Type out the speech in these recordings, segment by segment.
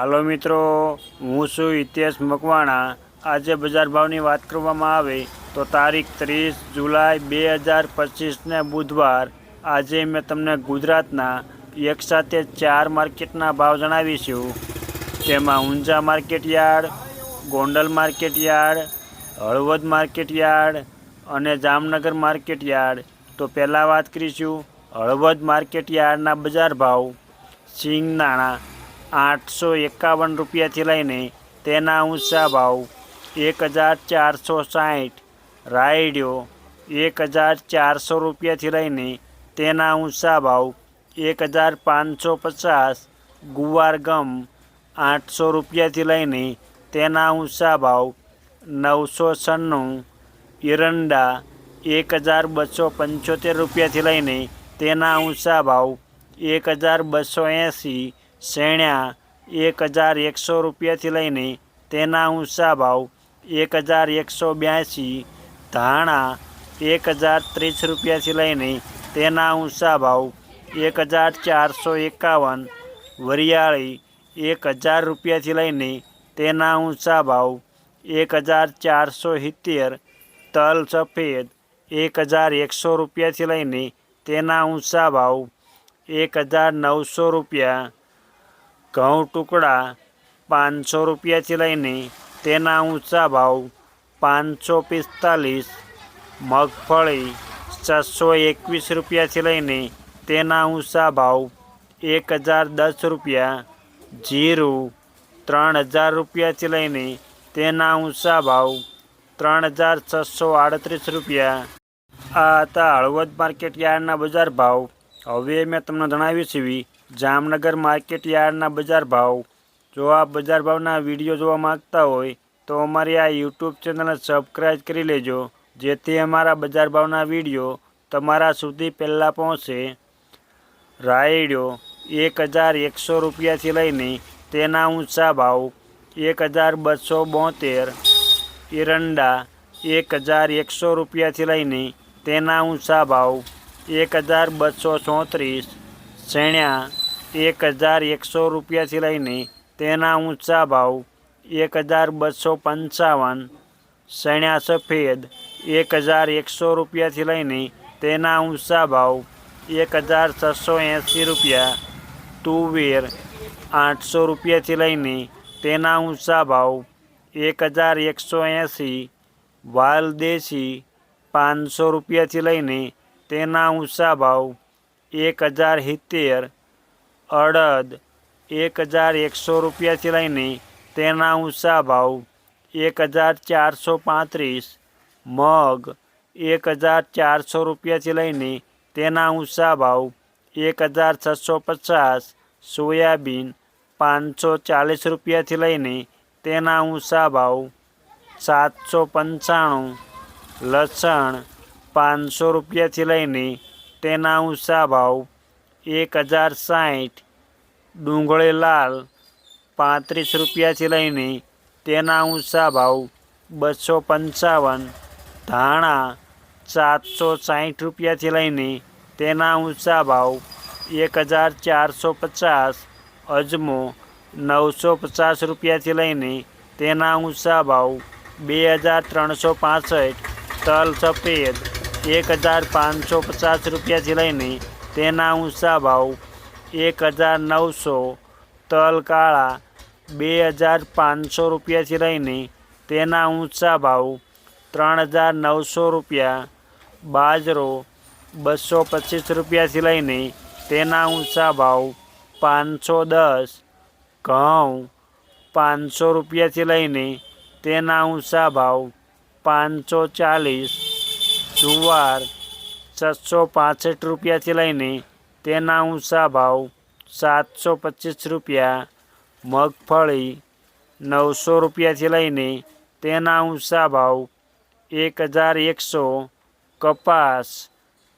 હાલો મિત્રો, હું છું હિતેશ મકવાણા। આજે બજાર ભાવની વાત કરવામાં આવે તો તારીખ 30 જુલાઈ 2025ને બુધવાર। આજે મેં તમને ગુજરાતના એકસાથે 4 માર્કેટના ભાવ જણાવીશું। તેમાં Unjha market yard, Gondal market yard, Halvad market yard અને જામનગર માર્કેટ યાર્ડ। તો પહેલાં વાત કરીશું હળવદ માર્કેટ યાર્ડના બજાર ભાવ। સિંગદાણા 851 રૂપિયાથી લઈને તેના ઊંચા ભાવ 1460। રાયડિયો 1400 રૂપિયાથી લઈને તેના ઊંચા ભાવ 1550। ગુવાર ગમ 800 રૂપિયાથી લઈને તેના ઊંચા ભાવ 996। એરંડા 1275 રૂપિયાથી લઈને તેના ઊંચા ભાવ 1280। શેણા 1100 રૂપિયાથી લઈને તેના ઊંચા ભાવ 1182। ધાણા 1030 રૂપિયાથી લઈને તેના ઊંચા ભાવ 1451। વરિયાળી 1000 રૂપિયાથી લઈને તેના ઊંચા ભાવ 1470। તલ સફેદ 1100 રૂપિયાથી લઈને તેના ઊંચા ભાવ 1900 રૂપિયા। ઘઉં ટુકડા 500 રૂપિયાથી લઈને તેના ઊંચા ભાવ 545। મગફળી 621 રૂપિયાથી લઈને તેના ઊંચા ભાવ 1010 રૂપિયા। જીરું 3000 રૂપિયાથી લઈને તેના ઊંચા ભાવ 3638 રૂપિયા। આ હતા હળવદ માર્કેટ યાર્ડના બજાર ભાવ। હવે મેં તમને જણાવ્યું છે જામનગર માર્કેટ યાર્ડના બજાર ભાવ। જો આ બજાર ભાવના વિડીયો જોવા માંગતા હોય તો અમારી આ યુટ્યુબ ચેનલને સબસ્ક્રાઈબ કરી લેજો, જેથી અમારા બજાર ભાવના વિડીયો તમારા સુધી પહેલાં પહોંચે। રાયડિયો 1100 રૂપિયાથી લઈને તેના ઊંચા ભાવ 1272। એરંડા 1100 રૂપિયાથી લઈને તેના ઊંચા ભાવ 1234। શેણા 1100 રૂપિયાથી લઈને તેના ઊંચા ભાવ 1255। શેણા સફેદ 1100 રૂપિયાથી લઈને તેના ઊંચા ભાવ 1680 રૂપિયા। તુવેર 800 રૂપિયાથી લઈને તેના ઊંચા ભાવ 1180। વાલદેશી 500 રૂપિયાથી લઈને તેના ઊંચા ભાવ 1070। અડદ 1100 રૂપિયાથી લઈને તેના ઊંચા ભાવ 1435। મગ 1400 રૂપિયાથી લઈને તેના ઊંચા ભાવ 1650। સોયાબીન 540 રૂપિયાથી લઈને તેના ઊંચા ભાવ 795। લસણ 500 રૂપિયાથી લઈને તેના ઊંચા ભાવ 1060। ડુંગળી લાલ 35 રૂપિયાથી લઈને તેના ઊંચા ભાવ 255। ધાણા 760 રૂપિયાથી લઈને તેના ઊંચા ભાવ 1450। અજમો 950 રૂપિયાથી લઈને તેના ઊંચા ભાવ 2365। તલ સફેદ 1550 રૂપિયાથી લઈને તેના ઊંચા ભાવ 1900। તલ કાળા 2500 રૂપિયાથી લઈને તેના ઊંચા ભાવ 3900 રૂપિયા। બાજરો 225 રૂપિયાથી લઈને તેના ઊંચા ભાવ 510। ઘઉં 500 રૂપિયાથી લઈને તેના ઊંચા ભાવ 540। જુવાર 665 રૂપિયાથી લઈને તેના ઊંચા ભાવ 725 રૂપિયા। મગફળી 900 રૂપિયાથી લઈને તેના ઊંચા ભાવ 1100। કપાસ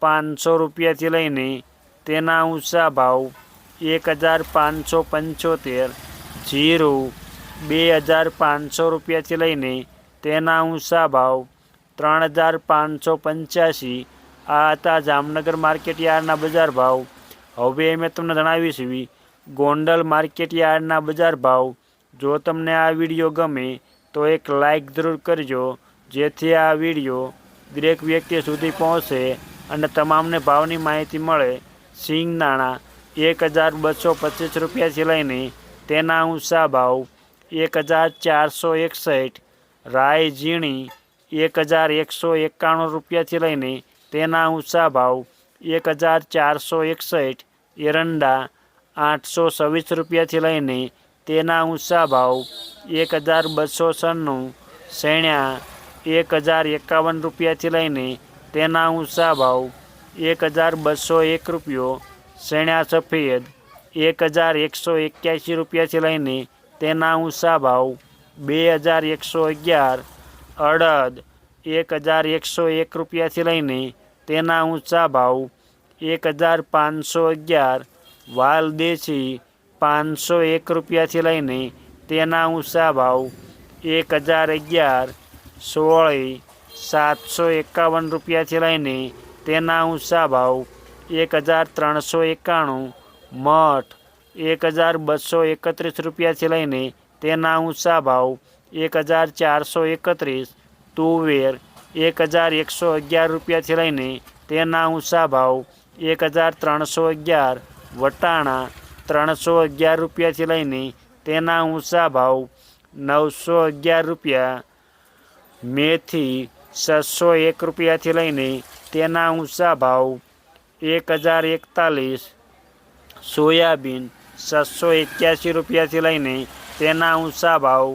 500 રૂપિયાથી લઈને તેના ઊંચા ભાવ 1575। જીરું 2500 રૂપિયાથી લઈને તેના ઊંચા ભાવ 3585। આ હતા જામનગર માર્કેટ યાર્ડના બજાર ભાવ। હવે મેં તમને જણાવ્યું છે ગોંડલ માર્કેટ યાર્ડના બજાર ભાવ. જો તમને આ વિડીયો ગમે તો એક લાઈક જરૂર કરજો, જેથી આ વિડીયો દરેક વ્યક્તિ સુધી પહોંચે અને તમામને ભાવની માહિતી મળે. સિંગદાણા 1225 રૂપિયાથી લઈને તેના ઊંચા ભાવ 1461. રાઈ ઝીણી 1191 રૂપિયાથી લઈને તેના ઊંચા ભાવ 1461. એરંડા 826 રૂપિયાથી લઈને તેના ઊંચા ભાવ 1296. સૈણા 1051 રૂપિયાથી લઈને તેના ઊંચા ભાવ 1201 રૂપિયો. સૈણા સફેદ 1181 રૂપિયાથી લઈને તેના ઊંચા ભાવ 2111. અડદ 1101 રૂપિયાથી લઈને તેના ઊંચા ભાવ 1511. વાલ દેશી 501 રૂપિયાથી લઈને તેના ઊંચા ભાવ 1011. સોળી 751 રૂપિયાથી લઈને તેના ઊંચા ભાવ 1391. મઠ 1231 રૂપિયાથી લઈને તેના ઊંચા ભાવ 1431. તુવેર 1111 રૂપિયાથી લઈને તેના ઊંચા ભાવ 1311. વટાણા 311 રૂપિયાથી લઈને તેના ઊંચા ભાવ 911 રૂપિયા. મેથી 601 રૂપિયાથી લઈને તેના ઊંચા ભાવ 1041. સોયાબીન 681 રૂપિયાથી લઈને તેના ઊંચા ભાવ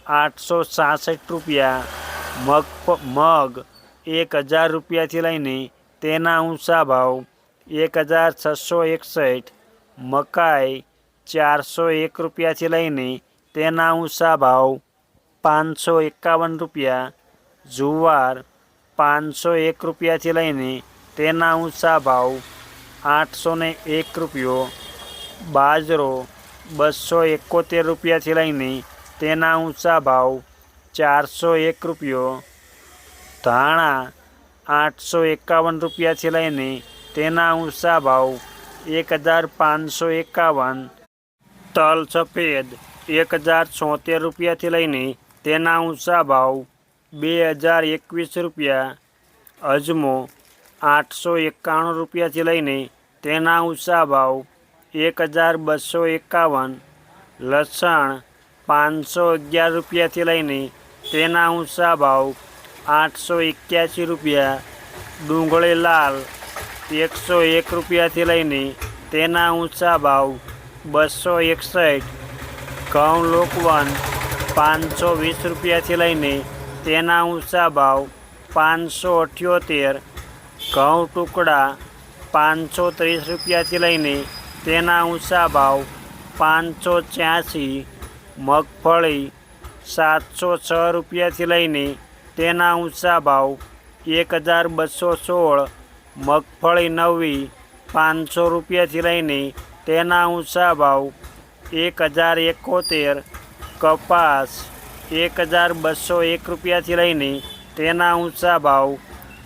866 રૂપિયા. મગ 1000 રૂપિયાથી લઈને તેના ઊંચા ભાવ 1661. મકાઈ 401 રૂપિયાથી લઈને તેના ઊંચા ભાવ 551 રૂપિયા. જુવાર 501 રૂપિયાથી લઈને તેના ઊંચા ભાવ 801 રૂપિયો. બાજરો 271 રૂપિયાથી લઈને તેના ઊંચા ભાવ 401 રૂપિયો. ધાણા 851 રૂપિયાથી લઈને તેના ઊંચા ભાવ 1551. તલ સફેદ 1076 રૂપિયાથી લઈને તેના ઊંચા ભાવ 2021 રૂપિયા. અજમો 891 રૂપિયાથી લઈને તેના ઊંચા ભાવ 1251. લસણ 511 રૂપિયાથી લઈને તેના ઊંચા ભાવ 881 રૂપિયા. ડુંગળી લાલ 101 રૂપિયાથી લઈને તેના ઊંચા ભાવ 261. ઘઉં લોકવન 520 રૂપિયાથી લઈને તેના ઊંચા ભાવ 578. ઘઉં ટુકડા 530 રૂપિયાથી લઈને તેના ઊંચા ભાવ 586. મગફળી 706 રૂપિયાથી લઈને તેના ઊંચા ભાવ 1216. મગફળી નવી 500 રૂપિયાથી લઈને તેના ઊંચા ભાવ 1071. કપાસ 1201 રૂપિયાથી લઈને તેના ઊંચા ભાવ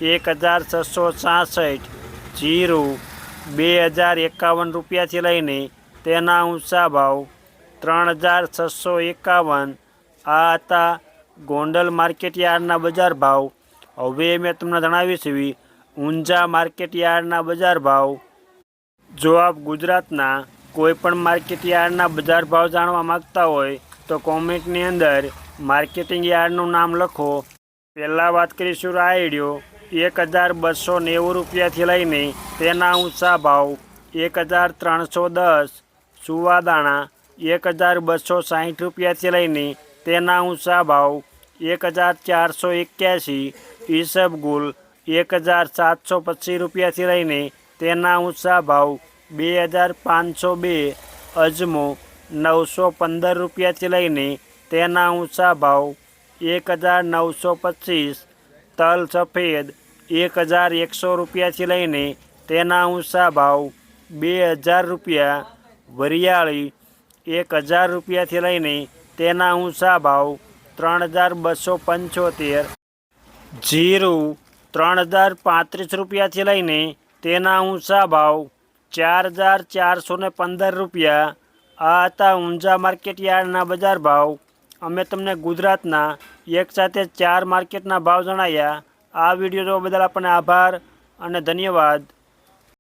1666. જીરું 2051 રૂપિયાથી લઈને તેના ઊંચા ભાવ 3651. આ હતા ગોંડલ માર્કેટ યાર્ડના બજાર ભાવ. હવે મેં તમને જણાવી છે ઊંઝા માર્કેટ યાર્ડના બજાર ભાવ. જો આપ ગુજરાતના કોઈ પણ માર્કેટ યાર્ડના બજાર ભાવ જાણવા માગતા હોય તો કોમેન્ટની અંદર માર્કેટિંગ યાર્ડનું નામ લખો. પહેલાં વાત કરીશું રાયડિયો 1290 રૂપિયાથી લઈને તેના ઊંચા ભાવ 1310. સુવાદાણા 1260 રૂપિયાથી લઈને તેના ઊંચા ભાવ 1481. ઈસબગુલ 1725 રૂપિયાથી લઈને તેના ઊંચા ભાવ 2502. અજમો 915 રૂપિયાથી લઈને તેના ઊંચા ભાવ 1925. તલ સફેદ 1100 રૂપિયાથી લઈને તેના ઊંચા ભાવ 2000 રૂપિયા. વરિયાળી 1000 રૂપિયાથી લઈને તેના ઊંચા ભાવ 3275. જીરું 3035 રૂપિયાથી લઈને તેના ઊંચા ભાવ 4415 રૂપિયા. આ હતા ઊંઝા માર્કેટ યાર્ડના બજાર ભાવ। અમે તમને ગુજરાતના એકસાથે 4 માર્કેટના ભાવ જણાવ્યા। આ વિડીયો જોવા બદલ આપણને આભાર અને ધન્યવાદ।